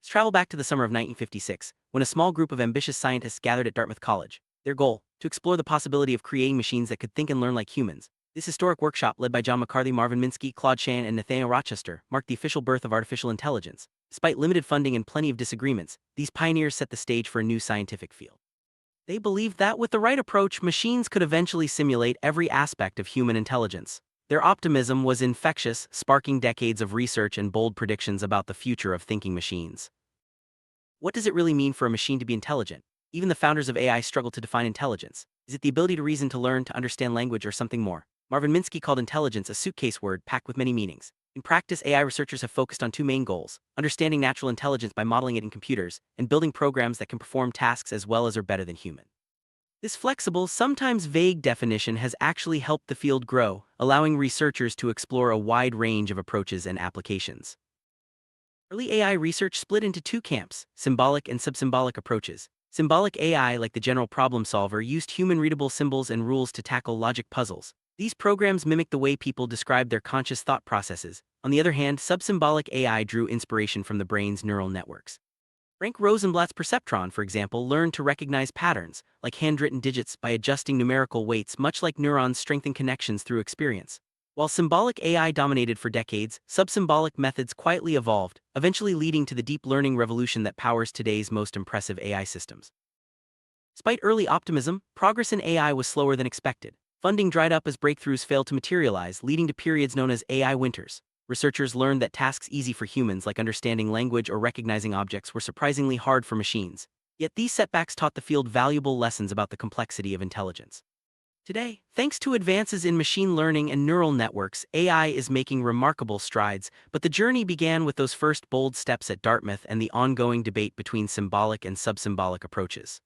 Let's travel back to the summer of 1956, when a small group of ambitious scientists gathered at Dartmouth College. Their goal, to explore the possibility of creating machines that could think and learn like humans. This historic workshop, led by John McCarthy, Marvin Minsky, Claude Shannon, and Nathaniel Rochester, marked the official birth of artificial intelligence. Despite limited funding and plenty of disagreements, these pioneers set the stage for a new scientific field. They believed that with the right approach, machines could eventually simulate every aspect of human intelligence. Their optimism was infectious, sparking decades of research and bold predictions about the future of thinking machines. What does it really mean for a machine to be intelligent? Even the founders of AI struggle to define intelligence. Is it the ability to reason, to learn, to understand language, or something more? Marvin Minsky called intelligence a suitcase word packed with many meanings. In practice, AI researchers have focused on two main goals: understanding natural intelligence by modeling it in computers, and building programs that can perform tasks as well as or better than human. This flexible, sometimes vague definition has actually helped the field grow, allowing researchers to explore a wide range of approaches and applications. Early AI research split into two camps: symbolic and sub-symbolic approaches. Symbolic AI, like the general problem solver, used human-readable symbols and rules to tackle logic puzzles. These programs mimic the way people describe their conscious thought processes. On the other hand, sub-symbolic AI drew inspiration from the brain's neural networks. Frank Rosenblatt's perceptron, for example, learned to recognize patterns, like handwritten digits, by adjusting numerical weights, much like neurons strengthen connections through experience. While symbolic AI dominated for decades, sub-symbolic methods quietly evolved, eventually leading to the deep learning revolution that powers today's most impressive AI systems. Despite early optimism, progress in AI was slower than expected. Funding dried up as breakthroughs failed to materialize, leading to periods known as AI winters. Researchers learned that tasks easy for humans, like understanding language or recognizing objects, were surprisingly hard for machines. Yet these setbacks taught the field valuable lessons about the complexity of intelligence. Today, thanks to advances in machine learning and neural networks, AI is making remarkable strides, but the journey began with those first bold steps at Dartmouth and the ongoing debate between symbolic and sub-symbolic approaches.